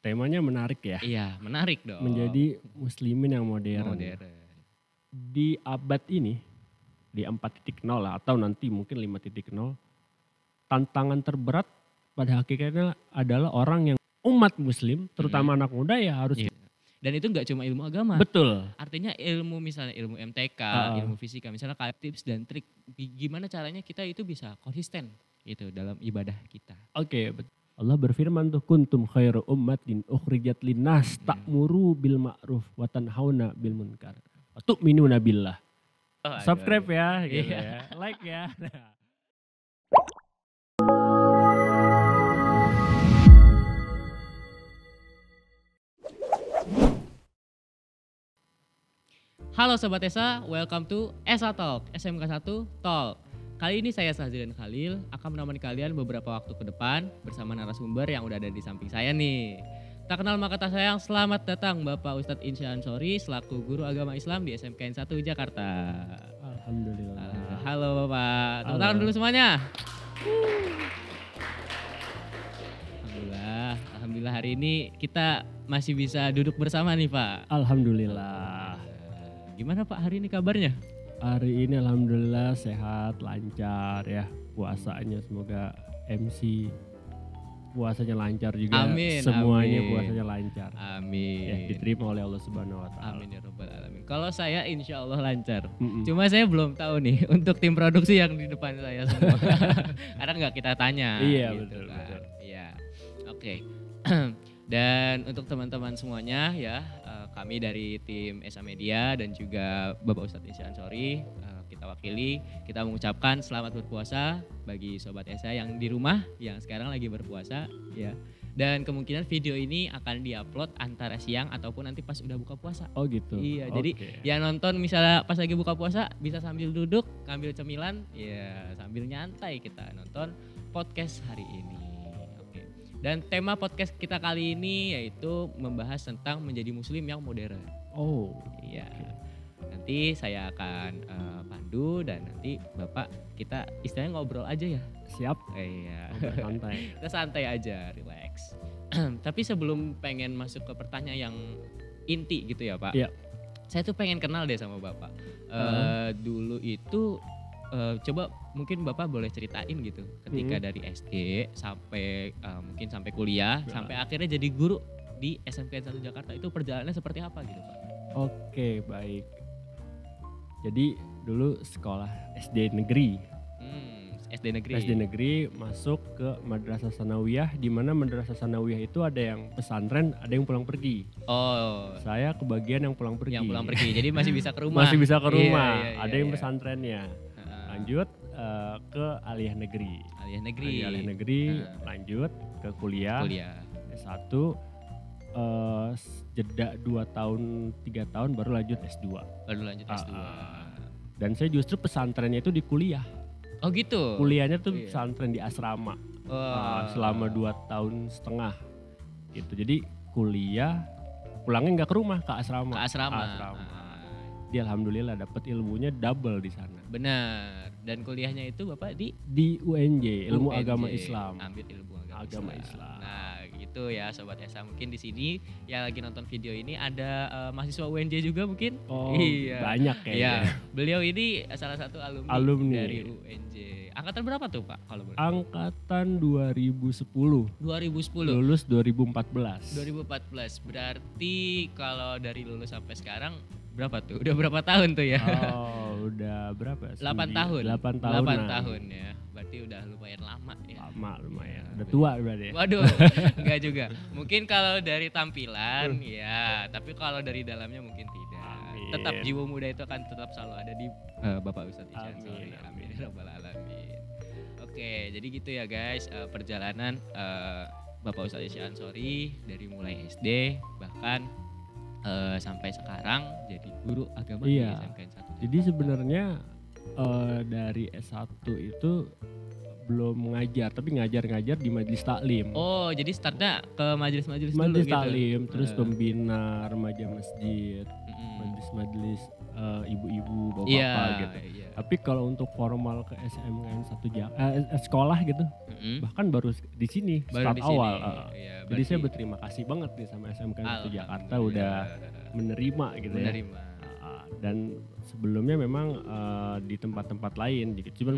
Temanya menarik ya. Iya, menarik dong. Menjadi muslimin yang modern. Di abad ini, di 4.0 lah atau nanti mungkin 5.0, tantangan terberat pada hakikatnya adalah orang yang umat muslim, terutama anak muda ya harus. Iya. Dan itu nggak cuma ilmu agama. Betul. Artinya ilmu misalnya ilmu MTK, ilmu fisika, misalnya kayak tips dan trik gimana caranya kita itu bisa konsisten itu dalam ibadah kita. Oke, Allah berfirman tuh kuntum khairu ummatin ukhrijat linnas ta'muru bil ma'ruf wa tanhauna bil munkar wa tu'minuna billah. Subscribe ya gitu ya. Like ya. Halo Sobat ESA, welcome to ESA Talk, SMK 1 Talk. Kali ini saya Sahzilan Khalil akan menemani kalian beberapa waktu ke depan bersama narasumber yang udah ada di samping saya nih. Tak kenal maka tak sayang, selamat datang Bapak Ustadz Insya Ansori selaku Guru Agama Islam di SMK 1 Jakarta. Alhamdulillah. Halo Bapak, tepuk tangan dulu semuanya. Alhamdulillah hari ini kita masih bisa duduk bersama nih Pak. Alhamdulillah. Gimana Pak hari ini kabarnya? Hari ini alhamdulillah sehat, lancar ya puasanya, semoga MC puasanya lancar juga. Amin. Semuanya amin. puasanya lancar. Amin. Ya, diterima oleh Allah Subhanahu wa taala. Amin ya rabbal alamin. Kalau saya insya Allah lancar. Cuma saya belum tahu nih untuk tim produksi yang di depan saya semua. Karena nggak kita tanya. Iya gitu betul. Iya. Oke. Dan untuk teman-teman semuanya ya, kami dari tim ESA Media dan juga Bapak Ustadz Insya Ansori, kita wakili, kita mengucapkan selamat berpuasa bagi Sobat ESA yang di rumah, yang sekarang lagi berpuasa ya. Dan kemungkinan video ini akan diupload antara siang ataupun nanti pas udah buka puasa. Oh gitu. Iya, jadi yang nonton misalnya pas lagi buka puasa bisa sambil duduk, ngambil cemilan, ya sambil nyantai kita nonton podcast hari ini. Dan tema podcast kita kali ini yaitu membahas tentang menjadi muslim yang modern. Oh iya. Nanti saya akan pandu dan nanti Bapak kita istilahnya ngobrol aja ya. Siap. Iya. Santai. Kita santai aja, relax. Tapi sebelum pengen masuk ke pertanyaan yang inti gitu ya Pak. Iya. Saya tuh pengen kenal deh sama Bapak. Dulu itu coba mungkin Bapak boleh ceritain gitu ketika dari SD sampai mungkin sampai kuliah sampai akhirnya jadi guru di SMK 1 Jakarta, itu perjalanannya seperti apa gitu Pak? Oke baik. Jadi dulu sekolah SD negeri. SD negeri. SD negeri masuk ke Madrasah Sanawiyah, di mana Madrasah Sanawiyah itu ada yang pesantren, ada yang pulang pergi. Oh. Saya kebagian yang pulang pergi. Yang pulang pergi. Jadi masih bisa ke rumah. Masih bisa ke rumah. Iya, ada yang pesantrennya. Lanjut ke aliyah negeri. Aliyah negeri lanjut ke kuliah. S1 jeda 2 tahun 3 tahun baru lanjut S2. Dan saya justru pesantrennya itu di kuliah. Oh gitu. Kuliahnya tuh pesantren di asrama. Selama 2 tahun setengah. Gitu. Jadi kuliah pulangnya nggak ke rumah, ke asrama. Dia alhamdulillah dapat ilmunya double di sana. Benar. Dan kuliahnya itu Bapak di UNJ, Ilmu Agama Islam. Ambil ilmu agama Islam. Nah, gitu ya Sobat ESA. Mungkin di sini yang lagi nonton video ini ada mahasiswa UNJ juga mungkin. Oh, iya. Banyak kayaknya. Iya. Beliau ini salah satu alumni dari UNJ. Angkatan berapa tuh Pak kalau boleh? Angkatan 2010. 2010. Lulus 2014. 2014. Berarti kalau dari lulus sampai sekarang berapa tuh? Udah berapa tahun tuh ya? Oh, udah berapa? 8 tahun. 8 tahun. 8 tahun ya. Berarti udah lumayan lama ya. Lama lumayan. Udah tua berarti. Waduh, enggak juga. Mungkin kalau dari tampilan ya, tapi kalau dari dalamnya mungkin tidak. Amin. Tetap jiwa muda itu akan tetap selalu ada di Bapak Ustadz Insya Ansori. Amin. Rabbal alamin. Oke, jadi gitu ya guys, perjalanan Bapak Ustadz Insya Ansori dari mulai SD bahkan sampai sekarang jadi guru agama di SMK 1. Jadi sebenarnya dari S1 itu belum ngajar, tapi ngajar di majelis taklim. Oh, jadi startnya ke majelis-majelis dulu majelis gitu. Taklim, terus pembina remaja masjid. majelis-majelis ibu-ibu, bapak-bapak Iya, gitu. iya. Tapi kalau untuk formal ke SMKN sekolah gitu, bahkan baru di sini Baru start di sini. awal. Iya, Jadi saya berarti berterima kasih banget nih sama SMKN 1 Jakarta alhamdulillah. udah menerima gitu ya. Menerima. Dan sebelumnya memang di tempat-tempat lain gitu, cuman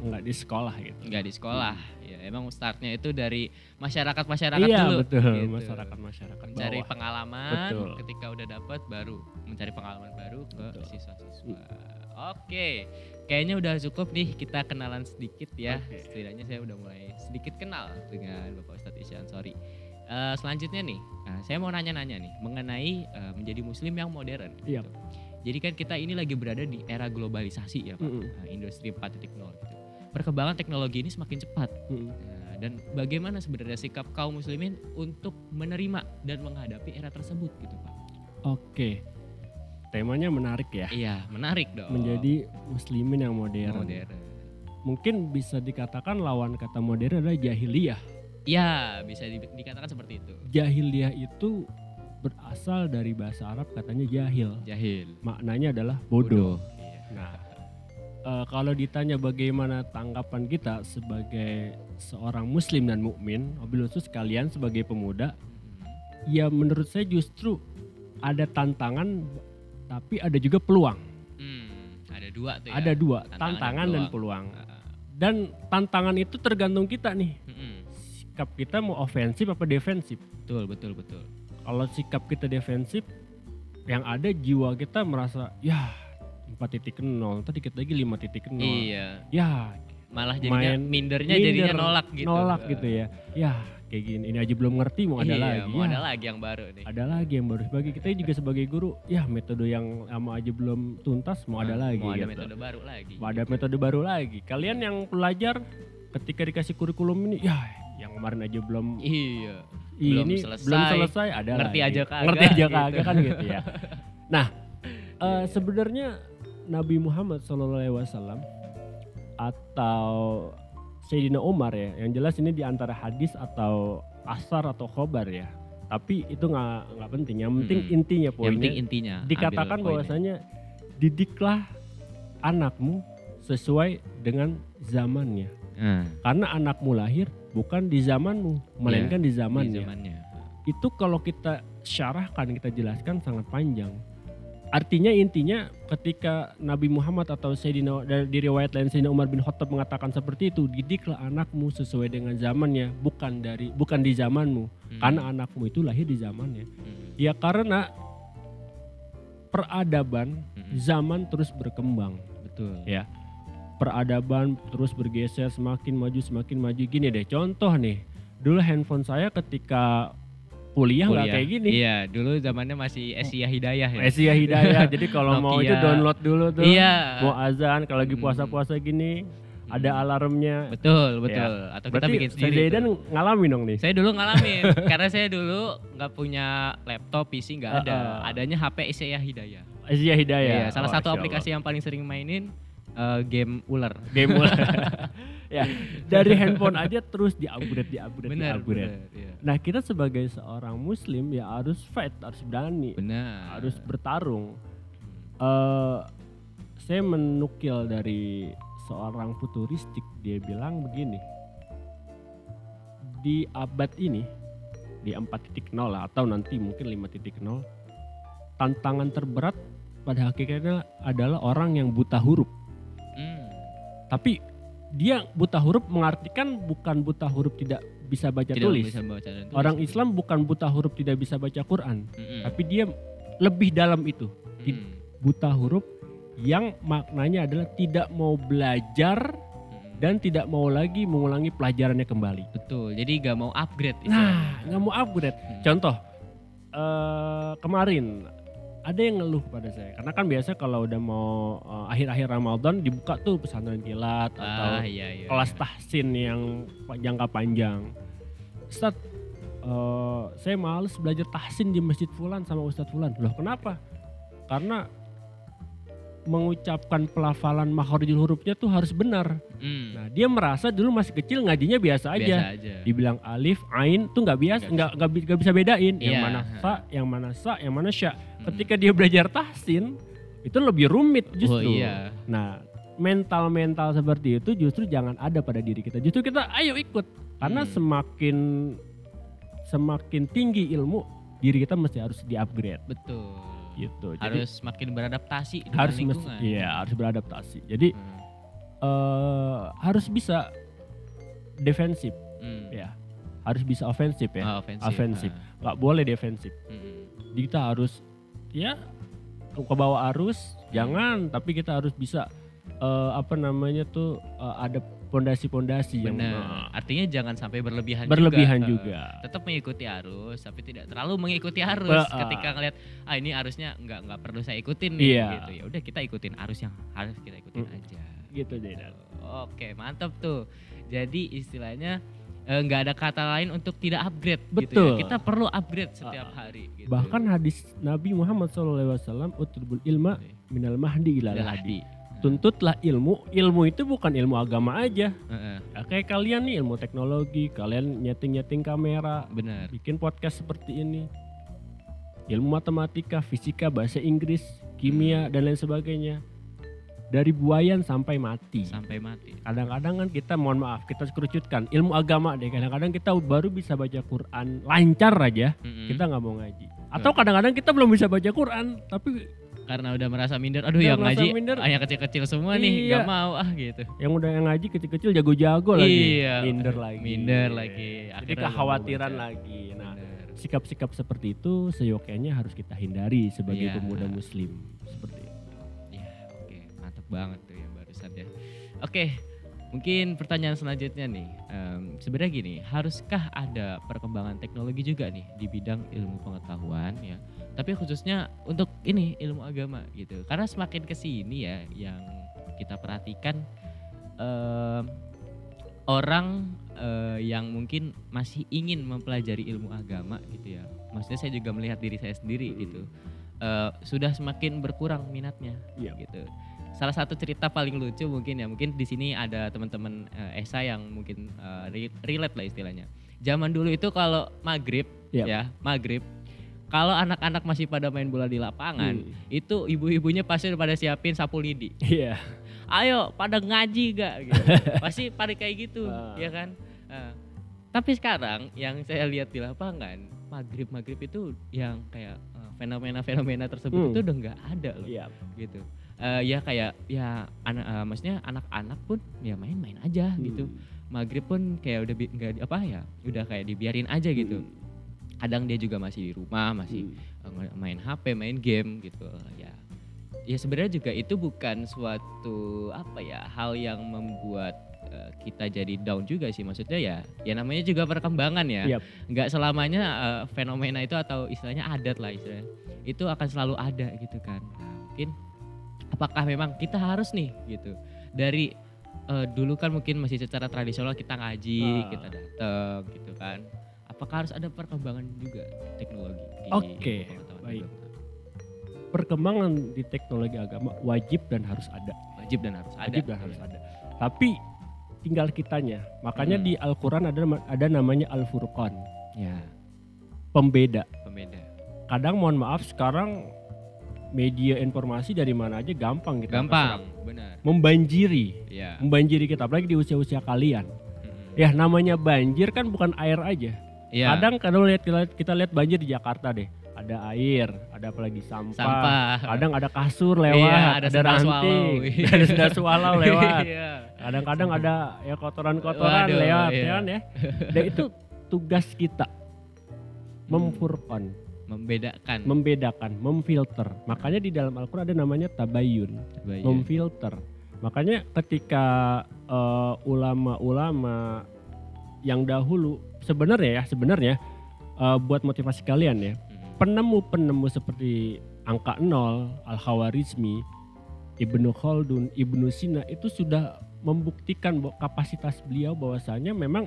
nggak di sekolah gitu. Enggak di sekolah. Ya, emang startnya itu dari masyarakat Iya dulu. betul, gitu. masyarakat Mencari bawah. pengalaman, Betul. ketika udah dapat baru mencari pengalaman baru ke Betul. siswa-siswa. Oke, kayaknya udah cukup nih kita kenalan sedikit ya. Oke. Setidaknya saya udah mulai sedikit kenal dengan Bapak Ustadz Isyan. Sorry. Selanjutnya nih, saya mau nanya-nanya nih mengenai menjadi muslim yang modern. Iya. Gitu. Jadi kan kita ini lagi berada di era globalisasi ya Pak, Mm-mm. industri 4.0 gitu. Perkembangan teknologi ini semakin cepat. Nah, dan bagaimana sebenarnya sikap kaum muslimin untuk menerima dan menghadapi era tersebut gitu Pak? Oke, temanya menarik ya. Iya, menarik dong. Menjadi muslimin yang modern. Mungkin bisa dikatakan lawan kata modern adalah jahiliyah. Ya, bisa dikatakan seperti itu. Jahiliyah itu berasal dari bahasa Arab katanya jahil. Jahil. Maknanya adalah bodoh. Iya. Nah, kalau ditanya bagaimana tanggapan kita sebagai seorang muslim dan mukmin, wabil khusus kalian sebagai pemuda, ya menurut saya justru ada tantangan tapi ada juga peluang. Ada dua tuh ya. Ada dua, Tantangan tantangan dan peluang. Ah. Dan tantangan itu tergantung kita nih. Sikap kita mau ofensif apa defensif. Betul. Kalau sikap kita defensif, yang ada jiwa kita merasa ya 4.0, tadi dikit lagi 5.0. Iya. Ya Malah jadinya mindernya jadinya nolak gitu. Nolak gitu ya. Ya kayak gini, ini aja belum ngerti mau ada lagi. Mau Ya, ada lagi yang baru nih. ada lagi yang baru. Sebagai kita juga sebagai guru, ya metode yang lama aja belum tuntas mau ada lagi. Mau ada gitu. metode baru lagi. Mau ada metode baru lagi. Kalian yang pelajar ketika dikasih kurikulum ini, ya yang kemarin aja belum Iya. ini belum selesai ada Ngerti lagi. aja kagak. Ngerti aja gitu. kagak kan gitu ya. Nah, sebenarnya Nabi Muhammad SAW atau Sayyidina Umar ya, yang jelas ini di antara hadis atau asar atau khobar ya. Tapi itu nggak penting. Yang penting intinya Yang poinnya. penting intinya. Dikatakan ambil bahwasanya didiklah anakmu sesuai dengan zamannya. poinnya. Karena anakmu lahir bukan di zamanmu, melainkan di Di zamannya. zamannya. Itu kalau kita syarahkan, kita jelaskan sangat panjang. Artinya intinya ketika Nabi Muhammad atau Sayyidina, di riwayat lain Sayyidina Umar bin Khattab mengatakan seperti itu, didiklah anakmu sesuai dengan zamannya, bukan di zamanmu. Karena anakmu itu lahir di zamannya. Ya karena peradaban zaman terus berkembang. Betul. Ya. Peradaban terus bergeser semakin maju gini deh. Contoh nih, dulu handphone saya ketika kuliah nggak kayak gini. Iya, dulu zamannya masih Asia Hidayah ya. Asia Hidayah. Jadi kalau mau itu Nokia. download dulu tuh. Iya. Mau azan kalau lagi puasa-puasa gini ada alarmnya. Betul. Ya. Atau kita Berarti bikin sendiri. Zaidan ngalamin dong nih. Saya dulu ngalamin karena saya dulu nggak punya laptop, PC nggak ada. Adanya HP Asia Hidayah. Asia Hidayah. Iya, salah satu Masya aplikasi yang paling sering mainin game ular. Allah. Game ular. Ya, dari handphone aja terus di-upgrade. Benar. Iya. Nah, kita sebagai seorang muslim ya harus fight, harus berani. Benar. Harus bertarung. Saya menukil dari seorang futuristik, dia bilang begini, di abad ini, di 4.0 lah atau nanti mungkin 5.0, tantangan terberat pada hakikatnya adalah orang yang buta huruf. Tapi dia buta huruf mengartikan bukan buta huruf tidak bisa baca Tidak tulis. bisa baca dan tulis. Orang Islam bukan buta huruf tidak bisa baca Quran, tapi dia lebih dalam itu. Buta huruf yang maknanya adalah tidak mau belajar dan tidak mau lagi mengulangi pelajarannya kembali. Betul. Jadi gak mau upgrade. Nah, nggak mau upgrade. Contoh, kemarin ada yang ngeluh pada saya. Karena kan biasa kalau udah mau akhir-akhir Ramadan dibuka tuh pesantren kilat atau iya. kelas tahsin yang jangka panjang. Ustaz, saya males belajar tahsin di masjid fulan sama Ustadz fulan. Loh kenapa? Karena mengucapkan pelafalan makhorijul hurufnya tuh harus benar. Nah, dia merasa dulu masih kecil ngajinya biasa aja. Dibilang alif, ain tuh nggak biasa, nggak bisa bedain. Yang mana sa, yang mana sa, yang mana sya. Ketika dia belajar tahsin, itu lebih rumit justru. Nah, mental seperti itu justru jangan ada pada diri kita. Justru kita ayo ikut. Karena semakin tinggi ilmu, diri kita mesti harus di-upgrade. Betul. Gitu. Harus makin beradaptasi dengan lingkungan. Iya, harus beradaptasi. Jadi harus bisa defensif, ya. Harus bisa ofensif ya. Ofensif. Nggak boleh defensif. Jadi kita harus ya ke bawah arus, jangan. Tapi kita harus bisa ada pondasi-pondasi yang artinya jangan sampai berlebihan juga. Tetap mengikuti arus tapi tidak terlalu mengikuti arus. Ketika ngelihat ini arusnya nggak perlu saya ikutin nih gitu. Ya udah kita ikutin arus yang harus kita ikutin aja. Gitu deh. Oke, mantap tuh. Jadi istilahnya nggak ada kata lain untuk tidak upgrade. Betul. Gitu ya. Kita perlu upgrade setiap hari gitu. Bahkan hadis Nabi Muhammad SAW, utlubul ilma minal mahdi ilal hadi. Tuntutlah ilmu itu bukan ilmu agama aja. Ya, kayak kalian nih ilmu teknologi, kalian nyeting kamera, benar, bikin podcast seperti ini. Ilmu matematika, fisika, bahasa Inggris, kimia dan lain sebagainya. Dari buayan sampai mati. Kadang-kadang kan kita kita kerucutkan ilmu agama deh. Kadang-kadang kita baru bisa baca Quran lancar aja, kita nggak mau ngaji. Atau kadang-kadang kita belum bisa baca Quran tapi karena udah merasa minder, yang ngaji hanya kecil-kecil semua nih, gak mau gitu. Yang udah yang ngaji kecil-kecil jago-jago lagi, minder lagi. Jadi kekhawatiran lagi. Nah, sikap-sikap seperti itu seyogyanya harus kita hindari sebagai pemuda muslim. Seperti itu. Ya, oke. Mantap banget tuh yang barusan ya. Oke, mungkin pertanyaan selanjutnya nih. Sebenarnya gini, haruskah ada perkembangan teknologi juga nih di bidang ilmu pengetahuan ya? Tapi khususnya untuk ini ilmu agama gitu. Karena semakin kesini ya yang kita perhatikan orang yang mungkin masih ingin mempelajari ilmu agama gitu ya. Maksudnya saya juga melihat diri saya sendiri gitu. Sudah semakin berkurang minatnya gitu. Salah satu cerita paling lucu mungkin di sini ada teman-teman Esa yang mungkin relate lah istilahnya. Zaman dulu itu kalau maghrib kalau anak-anak masih pada main bola di lapangan, itu ibu-ibunya pasti udah pada siapin sapu lidi. Iya. Ayo pada ngaji gak? Gitu. Pasti pada kayak gitu, ya kan? Tapi sekarang yang saya lihat di lapangan, maghrib itu yang kayak fenomena-fenomena tersebut itu udah nggak ada loh, gitu. Maksudnya anak-anak pun ya main-main aja gitu. Maghrib pun kayak udah kayak dibiarin aja gitu. Kadang dia juga masih di rumah, masih main HP, main game gitu ya. Ya sebenarnya juga itu bukan suatu hal yang membuat kita jadi down juga sih. Maksudnya ya namanya juga perkembangan ya. Nggak selamanya fenomena itu atau istilahnya adat lah istilahnya. Itu akan selalu ada gitu kan. Nah, mungkin apakah memang kita harus nih gitu. Dari dulu kan mungkin masih secara tradisional kita ngaji, kita datang gitu kan. Apakah harus ada perkembangan juga teknologi? Oke, baik. Perkembangan di teknologi agama wajib dan harus ada. Tapi tinggal kitanya. Makanya di Al-Quran ada namanya Al-Furqan. Ya. Pembeda. Kadang mohon maaf sekarang media informasi dari mana aja gampang kita. Benar. Membanjiri kita, apalagi di usia-usia kalian. Ya namanya banjir kan bukan air aja. Kadang kita lihat banjir di Jakarta deh. Ada air, ada apalagi sampah. Kadang ada kasur lewat, ada ranting, ada sendal swallow lewat. Kadang-kadang ada kotoran-kotoran lewat kan ya. Dan itu tugas kita memfurqan, membedakan, memfilter. Makanya di dalam Al-Quran ada namanya tabayun. Memfilter. Makanya ketika ulama-ulama yang dahulu sebenarnya buat motivasi kalian ya, penemu-penemu seperti angka 0, Al-Khawarizmi, Ibnu Khaldun, Ibnu Sina itu sudah membuktikan kapasitas beliau bahwasanya memang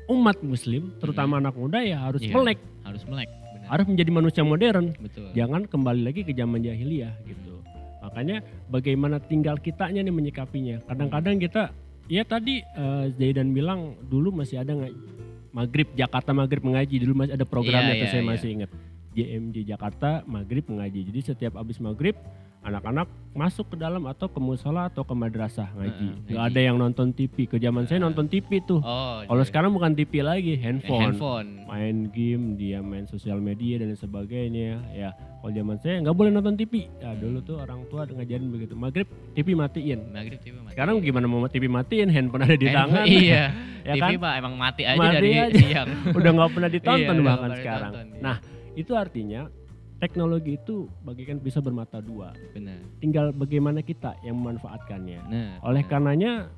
umat muslim terutama anak muda ya harus melek, benar. Harus menjadi manusia modern. Betul. Jangan kembali lagi ke zaman jahiliyah gitu. makanya bagaimana tinggal kitanya nih menyikapinya. Kadang-kadang kita, ya tadi Zaidan bilang dulu masih ada maghrib, Jakarta maghrib mengaji, dulu masih ada programnya tuh saya masih ingat. JMJ Jakarta maghrib mengaji, jadi setiap habis maghrib anak-anak masuk ke dalam atau ke musola atau ke madrasah ngaji. Gak ada yang nonton TV. Ke zaman saya nonton TV tuh. Kalau sekarang bukan TV lagi, handphone. Main game, dia main sosial media dan sebagainya. Ya, kalau zaman saya nggak boleh nonton TV. Ya dulu tuh orang tua ngajarin begitu. Maghrib TV matiin. Sekarang gimana mau TV matiin? Handphone ada di tangan. Iya. Ya TV kan? emang mati aja dari siang. Udah nggak pernah ditonton bahkan sekarang. Nah, itu artinya teknologi itu bagaikan bisa bermata dua. Benar. Tinggal bagaimana kita yang memanfaatkannya. Oleh karenanya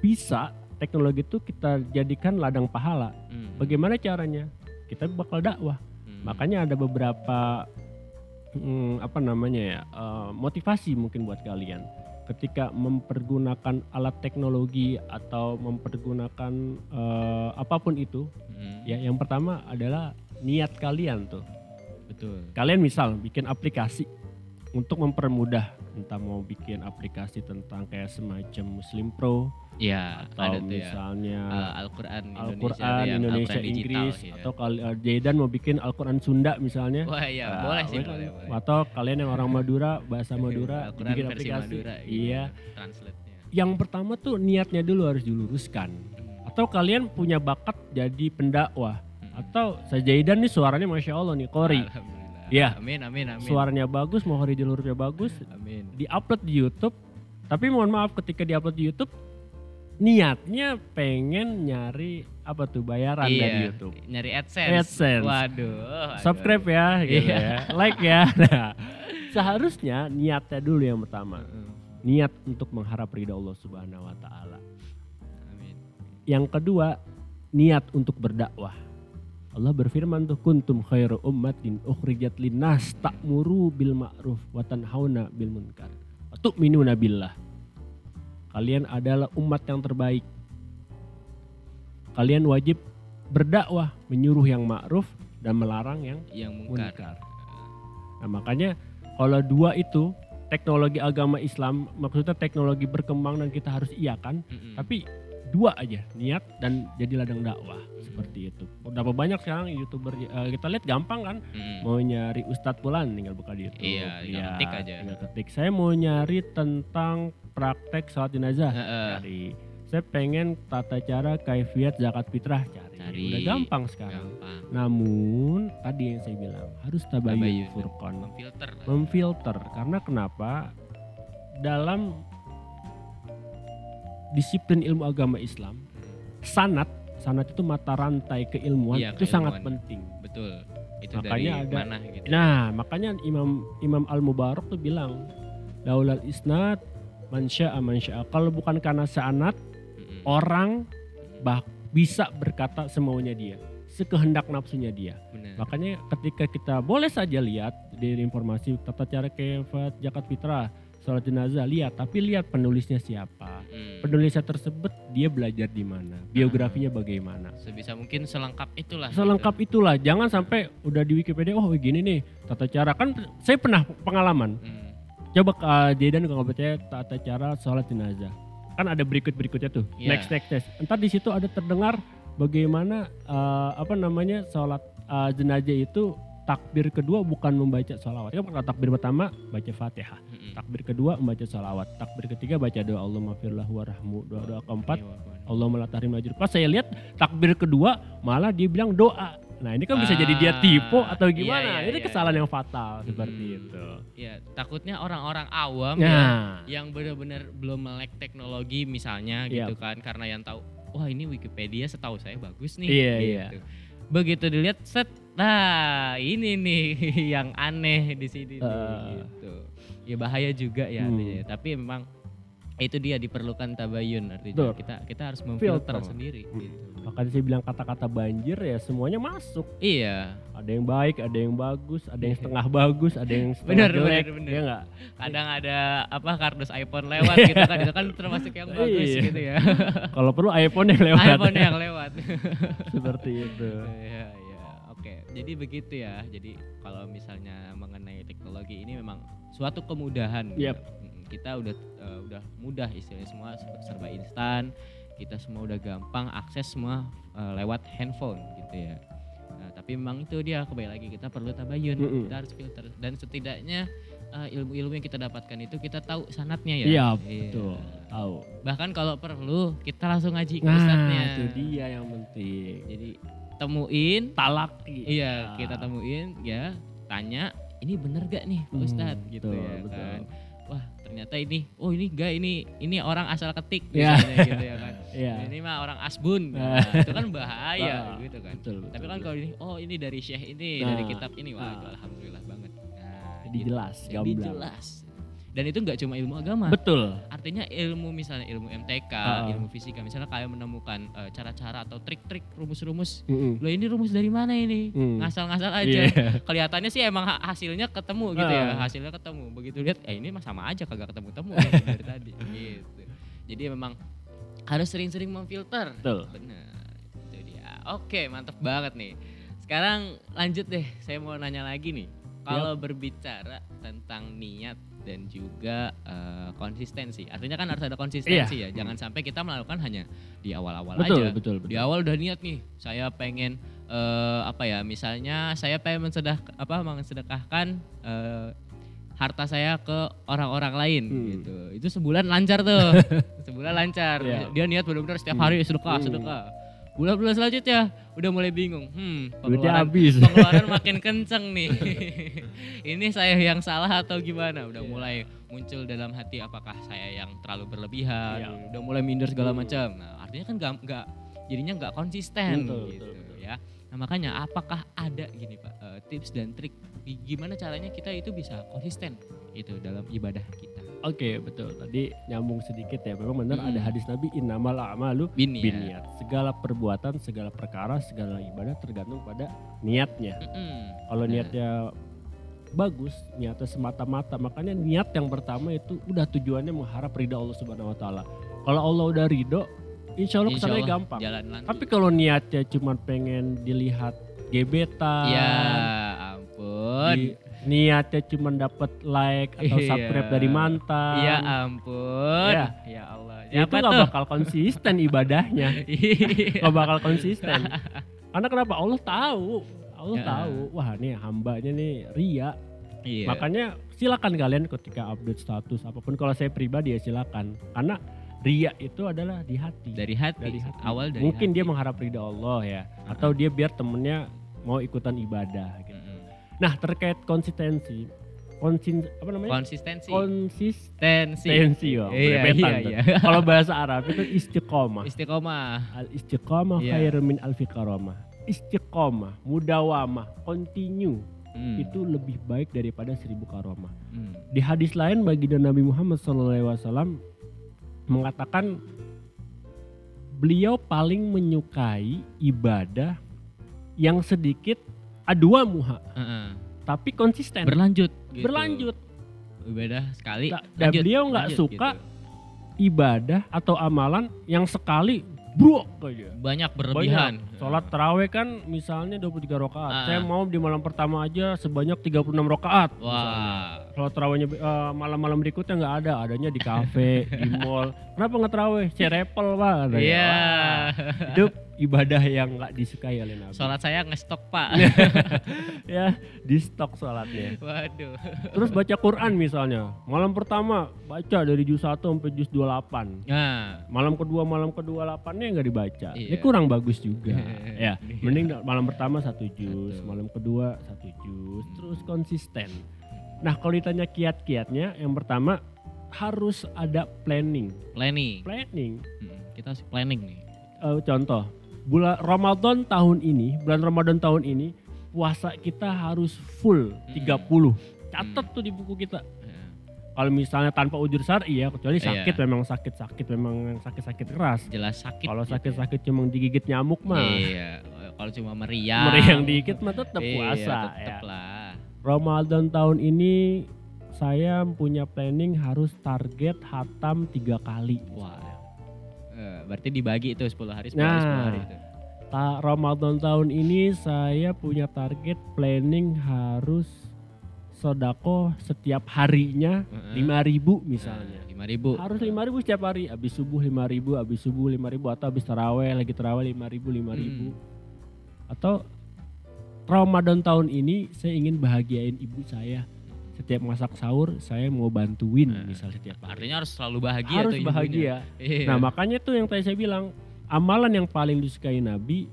bisa teknologi itu kita jadikan ladang pahala. Bagaimana caranya? Kita bakal dakwah. Makanya ada beberapa motivasi mungkin buat kalian. Ketika mempergunakan alat teknologi atau mempergunakan apapun itu, ya yang pertama adalah niat kalian tuh. Betul. Kalian misal bikin aplikasi untuk mempermudah, entah mau bikin aplikasi tentang kayak semacam Muslim Pro, ya, atau misalnya Al-Quran Indonesia Inggris, ya. Atau Zaidan mau bikin Al-Quran Sunda misalnya. Wah iya, boleh sih, boleh. Atau kalian yang orang Madura, bahasa Madura, bikin aplikasi. Madura, iya. Translate-nya. Yang pertama tuh niatnya dulu harus diluruskan. Atau kalian punya bakat jadi pendakwah. Atau Zaidan nih suaranya Masya Allah nih, Qori. Ya, amin. Suaranya bagus, mohon jalurnya bagus. Amin. Di-upload di YouTube. Tapi mohon maaf ketika di-upload di YouTube, niatnya pengen nyari bayaran dari YouTube. Nyari AdSense. Waduh. Subscribe ya, gitu ya. Like ya. Nah, seharusnya niatnya dulu yang pertama. Niat untuk mengharap ridha Allah Subhanahu wa taala. Amin. Yang kedua, niat untuk berdakwah. Allah berfirman tuh, kuntum khairu ummatin ukhrijat linnas ta'muru bil ma'ruf wa tanhauna bil munkar wa tu'minuna billah. Kalian adalah umat yang terbaik. Kalian wajib berdakwah, menyuruh yang ma'ruf dan melarang yang munkar. Nah, makanya kalau dua itu teknologi agama Islam, maksudnya teknologi berkembang dan kita harus iakan, tapi dua aja, niat dan jadi ladang dakwah. Seperti itu. Berapa banyak sekarang YouTuber kita lihat gampang kan, mau nyari Ustadz Fulan tinggal buka di YouTube. Iya, ketik aja. Tinggal ketik. Saya mau nyari tentang praktek salat jenazah, cari. Saya pengen tata cara kaifiat zakat fitrah, cari. Udah gampang sekarang. Namun tadi yang saya bilang harus tabayyun furqan, memfilter. Karena kenapa? Dalam disiplin ilmu agama Islam, sanad itu mata rantai keilmuan, itu sangat penting. Betul. Itu makanya dari mana gitu. Nah, makanya Imam Al-Mubarak tuh bilang, laulal isnad man syaa. Kalau bukan karena sanad, orang bisa berkata semaunya dia, sekehendak nafsunya dia. Bener. Makanya ketika kita boleh saja lihat dari informasi tata cara kaifiat zakat fitrah, salat jenazah, lihat penulisnya siapa. Penulisnya tersebut dia belajar di mana, biografinya bagaimana. Sebisa mungkin selengkap itulah. Itulah, jangan sampai udah di Wikipedia, oh begini nih tata cara. Kan saya pernah pengalaman. Coba Zaidan kalau percaya tata cara salat jenazah. Kan ada berikutnya tuh. Next. Entar di situ ada terdengar bagaimana salat jenazah itu takbir kedua bukan membaca sholawat. Ya, takbir pertama baca Fatihah. Takbir kedua membaca sholawat. Takbir ketiga baca doa Allahumma firlahu warahmu. Doa keempat Allahumma la tahrim ajr. Pas saya lihat takbir kedua malah dia bilang doa. Nah, ini kan bisa jadi dia tipu atau gimana. Ini kesalahan yang fatal seperti itu. Ya, takutnya orang-orang awam yang benar-benar belum melek teknologi misalnya gitu kan, karena yang tahu wah ini Wikipedia setahu saya bagus nih gitu. Begitu dilihat set, nah ini nih yang aneh di sini gitu. Ya bahaya juga ya artinya. Tapi memang itu dia diperlukan tabayun, artinya kita harus memfilter sendiri gitu. Makanya saya bilang kata-kata banjir ya semuanya masuk. Iya. Ada yang baik, ada yang bagus, ada yang setengah bagus, ada yang setengah jelek. Bener. Ya enggak? Kadang ada kardus iPhone lewat gitu kan, itu kan termasuk yang bagus gitu ya. Kalau perlu iPhone yang lewat. iPhone yang lewat. Seperti itu. Iya. Oke, jadi begitu ya. Jadi kalau misalnya mengenai teknologi ini memang suatu kemudahan. Yap. Kita udah mudah istilahnya, semua serba instan. Kita semua udah gampang akses semua lewat handphone gitu ya. Nah, tapi memang itu dia, kembali lagi kita perlu tabayun, kita harus filter, dan setidaknya ilmu-ilmu yang kita dapatkan itu kita tahu sanatnya ya. Iya, betul. Tahu. Bahkan kalau perlu kita langsung ngaji ke Nah, ustadznya. itu dia yang penting. Jadi temuin, Talaki. iya kita temuin ya, tanya ini bener gak nih Pak Ustadz gitu betul, ya betul. kan. Wah ternyata ini, oh ini enggak, ini orang asal ketik Ya. misalnya gitu ya kan. Iya. Ini mah orang asbun, nah, itu kan bahaya gitu kan. Betul, betul, Tapi kan betul. kalau ini, oh ini dari syekh ini, dari kitab ini, wah itu alhamdulillah banget. Nah, Jadi jelas, jadi gamblang. jelas. Dan itu nggak cuma ilmu agama. Betul. Artinya ilmu, misalnya ilmu MTK, ilmu fisika, misalnya kayak menemukan cara-cara atau trik-trik, rumus-rumus. Loh ini rumus dari mana ini? Ngasal-ngasal aja. Iya. Kelihatannya sih emang hasilnya ketemu gitu ya. Hasilnya ketemu. Begitu lihat, ini mah sama aja kagak ketemu-temu dari tadi gitu. Jadi memang harus sering-sering memfilter. Betul. Benar. Itu dia. Oke, mantap banget nih. Sekarang lanjut deh, saya mau nanya lagi nih. Kalau berbicara tentang niat dan juga konsistensi, artinya kan harus ada konsistensi ya. Jangan sampai kita melakukan hanya di awal-awal aja. Betul. Di awal udah niat nih, saya pengen misalnya saya pengen mensedekahkan harta saya ke orang-orang lain gitu. Itu sebulan lancar tuh. Sebulan lancar. Dia niat benar-benar setiap hari sedekah. Bulan-bulan selanjutnya udah mulai bingung. Pengeluaran makin kenceng nih. Ini saya yang salah atau gimana? Udah mulai muncul dalam hati, apakah saya yang terlalu berlebihan? Udah mulai minder segala macam. Nah, artinya kan nggak jadinya nggak konsisten gitu ya. Nah, makanya apakah ada gini Pak, tips dan trik gimana caranya kita itu bisa konsisten itu dalam ibadah kita? Oke, betul. Tadi nyambung sedikit ya. Memang benar ada hadis Nabi, innamal a'malu binniyat. Segala perbuatan, segala perkara, segala ibadah tergantung pada niatnya. Kalau niatnya bagus, niatnya semata-mata, makanya niat yang pertama itu udah tujuannya mengharap ridha Allah Subhanahu wa taala. Kalau Allah udah ridho, insya Allah kesannya gampang. Tapi kalau niatnya cuma pengen dilihat gebetan, ya ampun. Niatnya cuma dapat like atau subscribe dari mantan. Ya ampun. Ya Allah. Ya itu gak bakal konsisten ibadahnya. Gak bakal konsisten. Karena kenapa? Allah tahu. Wah nih hambanya nih ria. Makanya silakan kalian ketika update status apapun. Kalau saya pribadi ya silakan. Karena ria itu adalah di hati. Dari hati. Awal dari Mungkin hati. dia mengharap ridha Allah ya. Atau dia biar temennya mau ikutan ibadah gitu. Nah terkait konsistensi. Konsistensi. Iya. Kalau bahasa Arab itu istiqomah. Al istiqomah khairun min alfi karamah. Istiqomah, mudawamah, continue. Itu lebih baik daripada 1000 karamah. Di hadis lain baginda Nabi Muhammad SAW mengatakan beliau paling menyukai ibadah yang sedikit adua muha, tapi konsisten, berlanjut. Ibadah sekali. Dan beliau nggak suka ibadah atau amalan yang sekali bro aja. Banyak berlebihan. Sholat taraweh kan misalnya 23 rakaat. Saya mau di malam pertama aja sebanyak 36 rakaat. Wah. Sholat tarawehnya malam-malam berikutnya nggak ada, adanya di kafe, di mall. Kenapa nggak taraweh? Cerepel Pak. Iya. Itu ibadah yang nggak disukai oleh Nabi. Sholat saya ngestok Pak. Ya di stok sholatnya. Waduh. Terus baca Quran misalnya. Malam pertama baca dari juz 1 sampai juz 28. Nah. Malam kedua 8-nya nggak dibaca. Ini kurang bagus juga. Ya, mending malam pertama 1 juz, malam kedua 1 juz, terus konsisten. Nah, kalau ditanya kiat-kiatnya, yang pertama harus ada planning. Kita harus planning nih. Contoh, bulan Ramadan tahun ini, puasa kita harus full 30. Catat tuh di buku kita. Kalau misalnya tanpa udzur syar'i ya, kecuali sakit memang sakit keras. Jelas sakit. Kalau sakit cuma digigit nyamuk mah. Iya. Kalau cuma meriang dikit mah tetap puasa. Tetep lah. Ramadan tahun ini saya punya planning harus target hatam 3 kali. Wah. Berarti dibagi itu 10 hari 10 hari itu. Ramadan tahun ini saya punya target planning harus sodako setiap harinya 5.000 misalnya. 5.000. Harus 5.000 setiap hari. Habis subuh 5.000, habis subuh 5.000 atau habis taraweh lagi taraweh 5.000. Atau Ramadan tahun ini saya ingin bahagiain ibu saya. Setiap masak sahur saya mau bantuin misalnya setiap hari. Artinya harus selalu bahagia Harus tuh bahagia. Iya. Nah makanya tuh yang tadi saya bilang, amalan yang paling disukai Nabi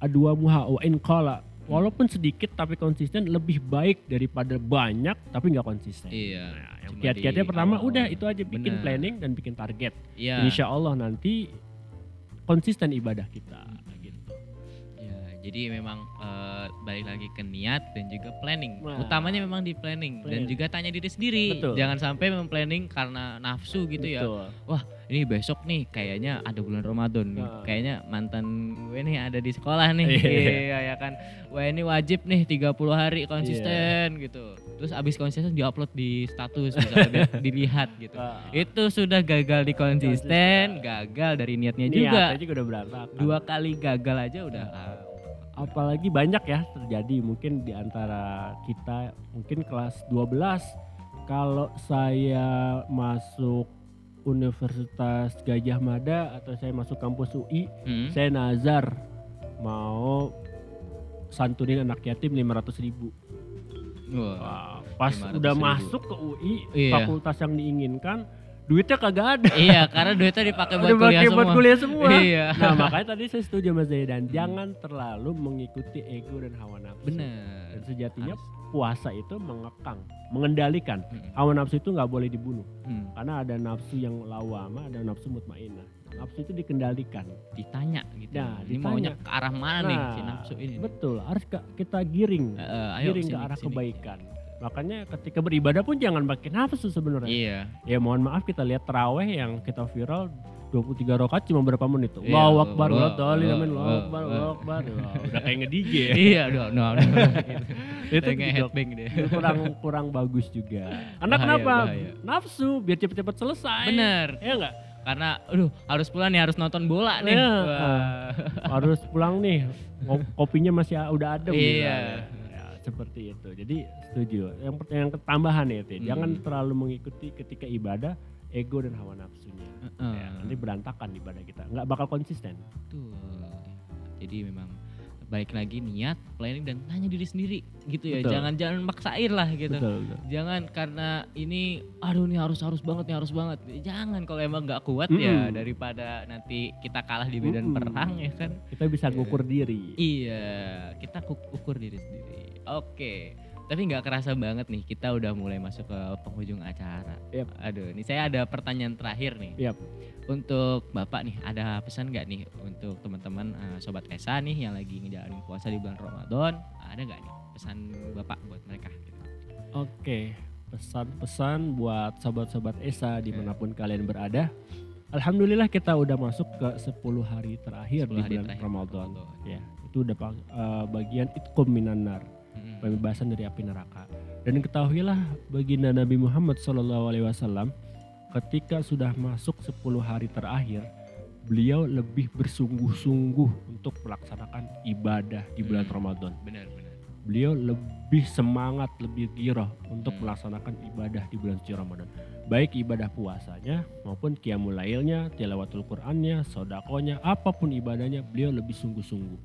adwa muha wa in qala. Walaupun sedikit tapi konsisten lebih baik daripada banyak tapi nggak konsisten. Iya. Nah, yang kiat-kiatnya pertama udah itu aja, bikin Bener. planning dan bikin target. Iya. Insya Allah nanti konsisten ibadah kita. Gitu. Ya, jadi memang balik lagi ke niat dan juga planning. Nah. Utamanya memang di planning dan juga tanya diri sendiri. Betul. Jangan sampai memplanning karena nafsu gitu ya. Betul. Wah, ini besok nih kayaknya ada bulan Ramadan nih. Nah. Kayaknya mantan gue nih ada di sekolah nih. Iya. Iya ya kan. Wah, ini wajib nih 30 hari konsisten gitu. Terus abis konsisten diupload di status misalnya biar dilihat gitu. Itu sudah gagal di konsisten, gagal dari niatnya juga. Niatnya juga udah berantakan. 2 kali gagal aja udah. Apalagi banyak ya terjadi mungkin di antara kita, mungkin kelas 12 kalau saya masuk Universitas Gajah Mada atau saya masuk kampus UI, saya nazar mau santunin anak yatim 500.000. Wah, pas 500.000. udah masuk ke UI, Iya. fakultas yang diinginkan, duitnya kagak ada. Iya, karena duitnya dipakai buat kuliah Dipakai semua. buat kuliah semua. Iya. Nah makanya tadi saya setuju Mas Zaidan, jangan terlalu mengikuti ego dan hawa nafsu. Bener. Dan sejatinya puasa itu mengekang, mengendalikan. Hawa nafsu itu nggak boleh dibunuh. Karena ada nafsu yang lawama, ada nafsu mutmainah. Nafsu itu dikendalikan. Ditanya gitu. Nah, Ini ditanya. maunya ke arah mana nih si nafsu ini? Betul, harus kita giring, Ayo giring ke sini, arah sini. kebaikan. Makanya ketika beribadah pun jangan pakai nafsu sebenarnya. Iya. Ya mohon maaf, kita lihat taraweh yang kita viral 23 rakaat cuma berapa menit tuh. Iya, Allahu Akbar, Allahu Allahu Akbar, Akbar, Allahu Akbar, Allahu Akbar. Wah, udah kayak nge-DJ ya. Iya, udah. Itu kayak juga headbang deh. kurang bagus juga. Karena Bahaya, kenapa? bahaya. Nafsu biar cepet-cepet selesai. Bener. Iya enggak? Karena harus pulang nih, harus nonton bola nih. Iya. Wah. Harus pulang nih. Kopinya masih udah adem. Iya. Ya, seperti itu. Jadi setuju. Yang tambahan ya, itu. Jangan terlalu mengikuti ketika ibadah ego dan hawa nafsunya. Ya, nanti berantakan ibadah kita. Nggak bakal konsisten. Betul. Jadi memang baik lagi niat, planning dan tanya diri sendiri gitu ya. Betul. Jangan maksain lah gitu. Betul. Jangan karena ini aduh nih harus banget nih, harus banget. Jangan kalau emang nggak kuat ya, daripada nanti kita kalah di medan perang ya kan. Kita bisa ngukur diri. Iya, kita ukur diri sendiri. Oke. Tapi nggak kerasa banget nih, kita udah mulai masuk ke penghujung acara. Yap. Aduh, ini saya ada pertanyaan terakhir nih. Yap. Untuk Bapak nih, ada pesan nggak nih untuk teman-teman Sobat Esa nih yang lagi ngejalanin puasa di bulan Ramadan? Ada nggak nih pesan Bapak buat mereka? Gitu? Oke, pesan-pesan buat sobat-sobat Esa dimanapun kalian berada. Alhamdulillah kita udah masuk ke 10 hari terakhir 10 di hari bulan terakhir Ramadan. Ramadan. Ya, itu udah bagian itqum minan nar, pembebasan dari api neraka. Dan ketahuilah baginda Nabi Muhammad SAW ketika sudah masuk 10 hari terakhir, beliau lebih bersungguh-sungguh untuk melaksanakan ibadah di bulan Ramadan. Benar. Beliau lebih semangat, lebih giroh untuk melaksanakan ibadah di bulan suci Ramadan. Baik ibadah puasanya maupun qiyamul lailnya, tilawatul Qur'annya, sodakonya, apapun ibadahnya beliau lebih sungguh-sungguh.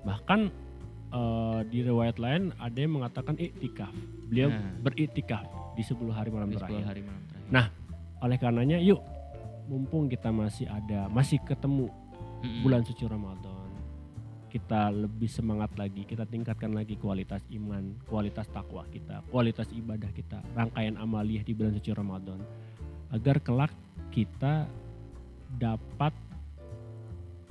Bahkan di riwayat lain ada yang mengatakan iktikaf. Beliau beriktikaf di 10 hari malam terakhir. Nah, oleh karenanya yuk, mumpung kita masih ketemu bulan suci Ramadan, kita lebih semangat lagi, kita tingkatkan lagi kualitas iman, kualitas takwa kita, kualitas ibadah kita, rangkaian amaliyah di bulan suci Ramadan, agar kelak kita dapat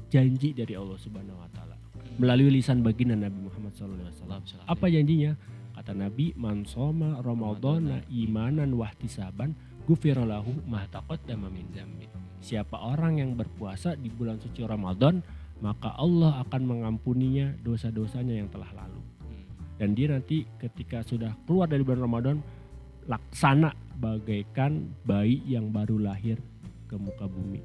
janji dari Allah Subhanahu wa taala melalui lisan baginda Nabi Muhammad SAW. Apa janjinya? Kata Nabi, man shoma ramadhana imanan wahtisaban ghufira lahu ma taqaddama min dzambi. Siapa orang yang berpuasa di bulan suci Ramadan, maka Allah akan mengampuninya dosa-dosanya yang telah lalu. Dan dia nanti ketika sudah keluar dari bulan Ramadan, laksana bagaikan bayi yang baru lahir ke muka bumi.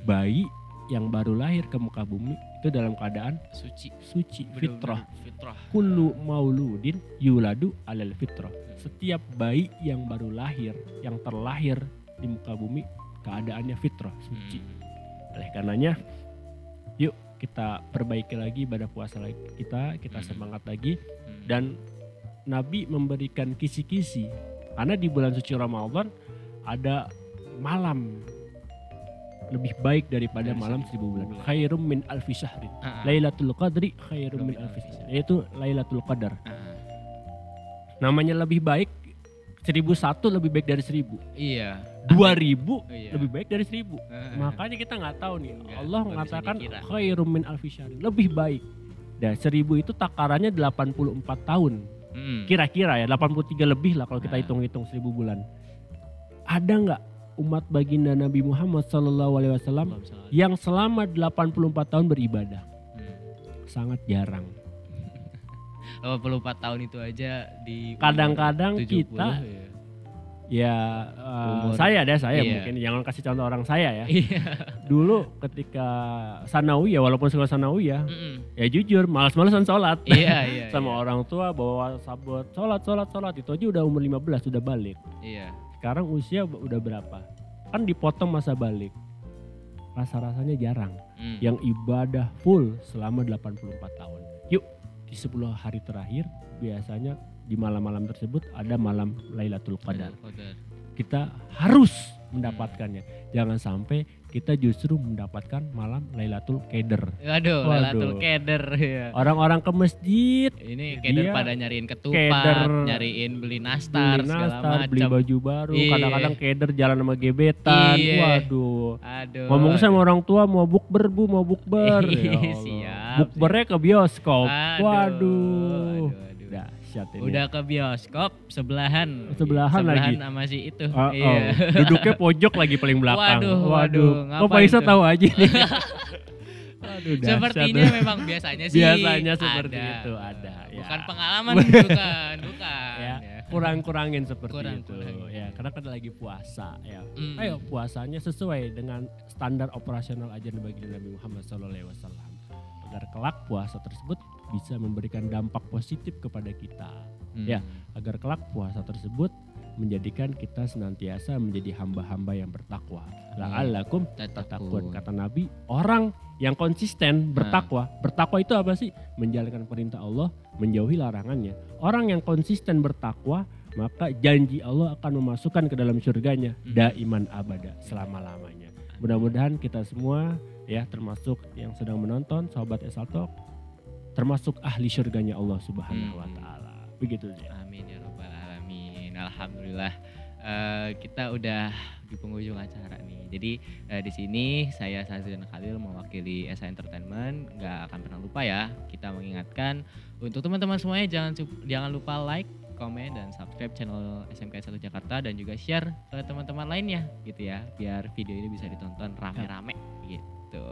Bayi yang baru lahir ke muka bumi itu dalam keadaan Suci. fitrah. Benar-benar fitrah. Kullu mauludin yuladu alal fitrah. Setiap bayi yang baru lahir, yang terlahir di muka bumi keadaannya fitrah, suci. Oleh karenanya yuk kita perbaiki lagi ibadah puasa kita semangat lagi. Dan Nabi memberikan kisi-kisi karena di bulan suci Ramadan ada malam lebih baik daripada malam 1000 bulan. Khairum min alfi syahrin. Lailatul Qadri khairum min alfi syahrin. Yaitu Lailatul Qadar. Namanya lebih baik 1001 lebih baik dari 1000. Iya. 2000 lebih baik dari 1000. Makanya kita nggak tahu nih. Allah mengatakan khairum min alfi syahrin, lebih baik. Dan 1000 itu takarannya 84 tahun. Kira-kira ya 83 lebih lah kalau kita hitung-hitung 1000 bulan. Ada nggak umat baginda Nabi Muhammad SAW yang selama 84 tahun beribadah? Sangat jarang. 84 tahun itu aja di kadang-kadang 70, kita saya mungkin jangan kasih contoh orang saya ya. Dulu ketika sanawiyah, walaupun sekolah sanawiyah, ya jujur malas-malasan sholat. Sama orang tua bawa sabot sholat itu aja udah umur 15 udah balik. Sekarang usia udah berapa? Kan dipotong masa balik. Rasa-rasanya jarang yang ibadah full selama 84 tahun. Yuk di 10 hari terakhir biasanya di malam-malam tersebut ada malam Lailatul Qadar. Kita harus mendapatkannya. Jangan sampai kita justru mendapatkan malam Lailatul Qadar. Lailatul Qadar ya. Orang-orang ke masjid ini Qadar pada nyariin ketupat, nyariin beli nastar segala macam, beli baju baru, kadang-kadang Qadar jalan sama gebetan. Waduh. Ngomong sama orang tua mau bukber Bu, mau bukber. Siap. Bukbernya ke bioskop. Waduh. Udah ke bioskop sebelahan lagi sama si itu. Duduknya pojok lagi paling belakang. Waduh. Kok Pak Isa tahu aja nih. Sepertinya memang biasanya sih seperti itu ada. Bukan pengalaman bukan. Ya. Kurang-kurangin seperti itu. Ya, karena kan lagi puasa ya. Ayo puasanya sesuai dengan standar operasional ajaran baginda Nabi Muhammad SAW. Agar kelak puasa tersebut bisa memberikan dampak positif kepada kita. Ya, agar kelak puasa tersebut menjadikan kita senantiasa menjadi hamba-hamba yang bertakwa. La'allakum tattaqun. Kata Nabi, orang yang konsisten bertakwa. Bertakwa itu apa sih? Menjalankan perintah Allah, menjauhi larangannya. Orang yang konsisten bertakwa, maka janji Allah akan memasukkan ke dalam surganya daiman abada, selama-lamanya. Mudah-mudahan kita semua ya termasuk yang sedang menonton Sobat Esaltalk termasuk ahli surganya Allah Subhanahu wa taala. Begitu ya. Amin ya rabbal alamin. Alhamdulillah kita udah di penghujung acara nih. Jadi di sini saya Sazrian Khalil mewakili SA Entertainment nggak akan pernah lupa ya. Kita mengingatkan untuk teman-teman semuanya jangan lupa like, komen dan subscribe channel SMK 1 Jakarta dan juga share ke teman-teman lainnya gitu ya biar video ini bisa ditonton rame-rame gitu.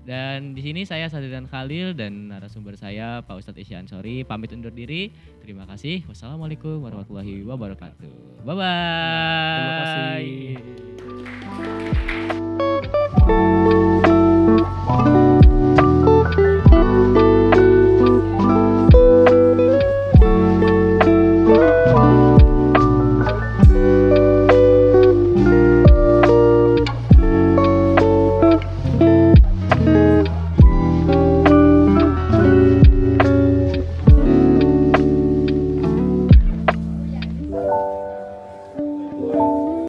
Dan di sini saya Sazrian Khalil dan narasumber saya Pak Ustadz Isya Ansori pamit undur diri. Terima kasih. Wassalamualaikum warahmatullahi wabarakatuh. Bye bye. Terima kasih.